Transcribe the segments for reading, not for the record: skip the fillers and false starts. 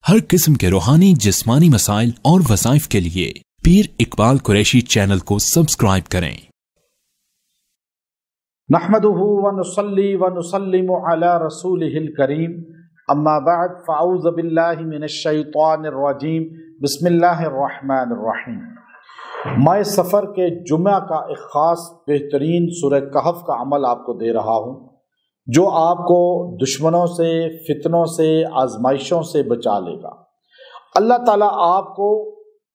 हर किस्म के रूहानी जिस्मानी मसाइल और वज़ाइफ के लिए पीर इकबाल कुरैशी चैनल को सब्सक्राइब करें। नहमदुहु व नुसल्ली व नुसल्लिमु अला रसूलिहिल करीम, अम्मा बअद, फ़अऊज़ु बिल्लाहि मिनश शैतानिर रजीम, बिस्मिल्लाहिर रहमानिर रहीम। मैं सफ़र के जुमा का एक ख़ास बेहतरीन सूरह कहफ़ का अमल आपको दे रहा हूँ, जो आपको दुश्मनों से, फितनों से, आजमाइशों से बचा लेगा। अल्लाह ताला आपको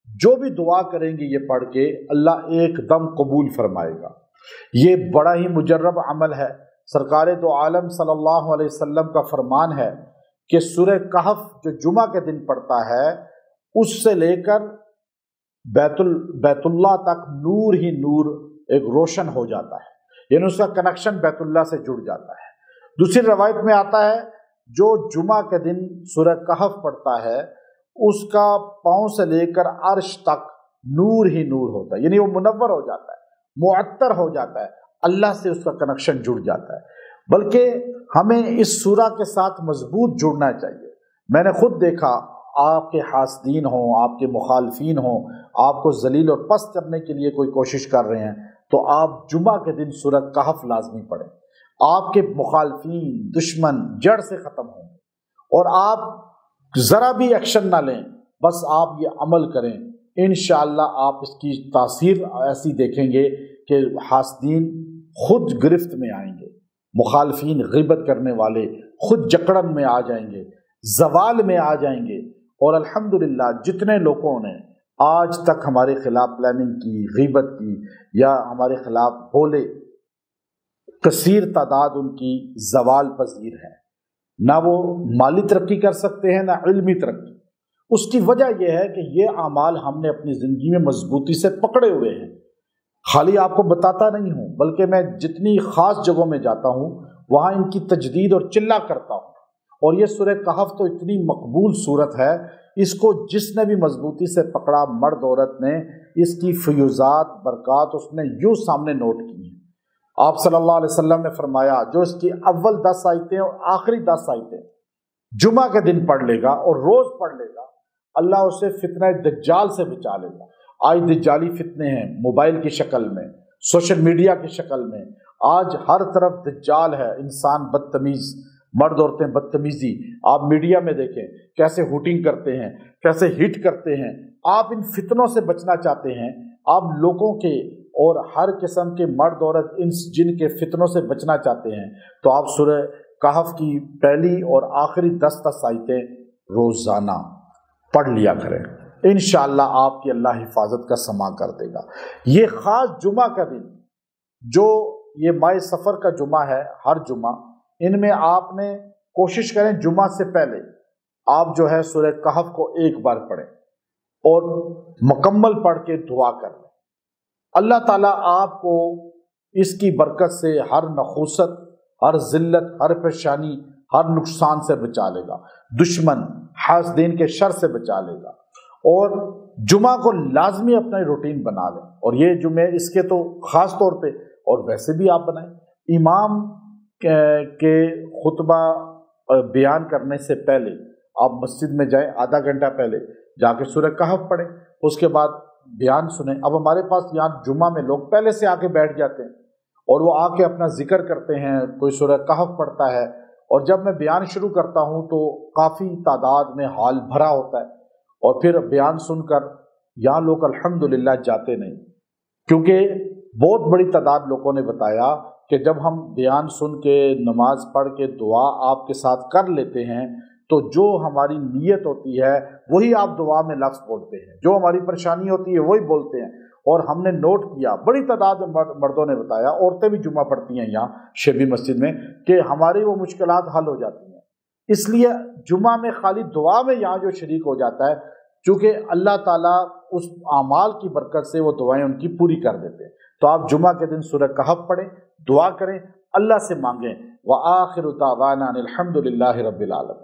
जो भी दुआ करेंगे ये पढ़ के अल्लाह एकदम कबूल फरमाएगा। ये बड़ा ही मुजर्रब अमल है। सरकार दो आलम सल्लल्लाहु अलैहि वसल्लम का फरमान है कि सूरह कहफ़ जो जुमा के दिन पढ़ता है, उससे लेकर बैतुल्लाह तक नूर ही नूर एक रोशन हो जाता है, यानी उसका कनेक्शन बैतुल्लाह से जुड़ जाता है। दूसरी रवायत में आता है, जो जुमा के दिन सूरह कहफ़ पढ़ता है उसका पाँव से लेकर अर्श तक नूर ही नूर होता है, यानी वो मुनव्वर हो जाता है, मुअत्तर हो जाता है, अल्लाह से उसका कनेक्शन जुड़ जाता है। बल्कि हमें इस सूरा के साथ मजबूत जुड़ना चाहिए। मैंने खुद देखा, आपके हासदीन हों, आपके मुखालफीन हों, आपको जलील और पस्त करने के लिए कोई कोशिश कर रहे हैं, तो आप जुमा के दिन सूरह कहफ़ लाजमी पढ़ें। आपके मुखालफीन, दुश्मन जड़ से ख़त्म होंगे और आप ज़रा भी एक्शन ना लें, बस आप ये अमल करें। इंशाअल्लाह आप इसकी तासीर ऐसी देखेंगे कि हासदीन खुद गिरफ्त में आएंगे, मुखालफीन ग़ीबत करने वाले खुद जकड़न में आ जाएंगे, ज़वाल में आ जाएंगे। और अल्हम्दुलिल्लाह जितने लोगों ने आज तक हमारे ख़िलाफ़ प्लानिंग की, ग़ीबत की या हमारे ख़िलाफ़ बोले, कसीर तादाद उनकी ज़वाल पजीर है। ना वो माली तरक्की कर सकते हैं, ना इल्मी तरक्की। उसकी वजह यह है कि ये अमाल हमने अपनी ज़िंदगी में मजबूती से पकड़े हुए हैं। खाली आपको बताता नहीं हूँ, बल्कि मैं जितनी ख़ास जगहों में जाता हूँ वहाँ इनकी तजदीद और चिल्ला करता हूँ। और ये सूरह कहफ़ तो इतनी मकबूल सूरत है, इसको जिसने भी मजबूती से पकड़ा, मर्द औरत ने, इसकी फ़यूज़ात बरक़ात उसने यूँ सामने नोट की हैं। आप सल्लल्लाहु अलैहि वसल्लम ने फरमाया, जो इसकी अव्वल 10 आयतें और आखिरी 10 आयतें जुमा के दिन पढ़ लेगा और रोज़ पढ़ लेगा, अल्लाह उसे फितना दज्जाल से बचा लेगा। आज दज्जाली फितने हैं, मोबाइल की शक्ल में, सोशल मीडिया की शक्ल में। आज हर तरफ दज्जाल है, इंसान बदतमीज़, मर्द औरतें बदतमीज़ी। आप मीडिया में देखें कैसे हुटिंग करते हैं, कैसे हिट करते हैं। आप इन फितनों से बचना चाहते हैं, आप लोगों के और हर किस्म के मर्द औरत इंस जिन के फितनों से बचना चाहते हैं, तो आप सूरह कहफ़ की पहली और आखिरी 10 आयतें रोज़ाना पढ़ लिया करें। इंशाअल्लाह आपकी अल्लाह हिफाजत का समा कर देगा। ये ख़ास जुमा का दिन, जो ये माह सफ़र का जुमा है, हर जुमा, इनमें आपने कोशिश करें जुमा से पहले आप जो है सूरह कहफ़ को एक बार पढ़ें और मुकम्मल पढ़ के दुआ करें। अल्लाह ताला आपको इसकी बरकत से हर नखूसत, हर जिल्लत, हर परेशानी, हर नुकसान से बचा लेगा। दुश्मन हासदीन के शर से बचा लेगा। और जुमा को लाजमी अपना रूटीन बना लें। और ये जुमे इसके तो ख़ास तौर पे और वैसे भी आप बनाएं। इमाम के खुतबा बयान करने से पहले आप मस्जिद में जाएं, आधा घंटा पहले जाके सूरह कहफ़ पढ़ें, उसके बाद बयान सुने। अब हमारे पास यहाँ जुमा में लोग पहले से आके बैठ जाते हैं और वो आके अपना जिक्र करते हैं, कोई सूरह कहफ़ पढ़ता है, और जब मैं बयान शुरू करता हूँ तो काफ़ी तादाद में हाल भरा होता है। और फिर बयान सुनकर यहाँ लोग अल्हम्दुलिल्लाह जाते नहीं, क्योंकि बहुत बड़ी तादाद लोगों ने बताया कि जब हम बयान सुन के, नमाज पढ़ के दुआ आपके साथ कर लेते हैं, तो जो हमारी नीयत होती है वही आप दुआ में लफ्ज़ बोलते हैं, जो हमारी परेशानी होती है वही बोलते हैं। और हमने नोट किया, बड़ी तादाद में मर्दों ने बताया, औरतें भी जुमा पढ़ती हैं यहाँ शेबी मस्जिद में, कि हमारी वो मुश्किलात हल हो जाती हैं। इसलिए जुमा में खाली दुआ में यहाँ जो शरीक हो जाता है, चूँकि अल्लाह ताला उस आमाल की बरकत से वो दुआएं उनकी पूरी कर देते हैं। तो आप जुमा के दिन सूरह कहफ़ पढ़ें, दुआ करें, अल्लाह से मांगें। व आखिरु दावाना अनिल हम्दुलिल्लाहि रब्बिल आलमीन।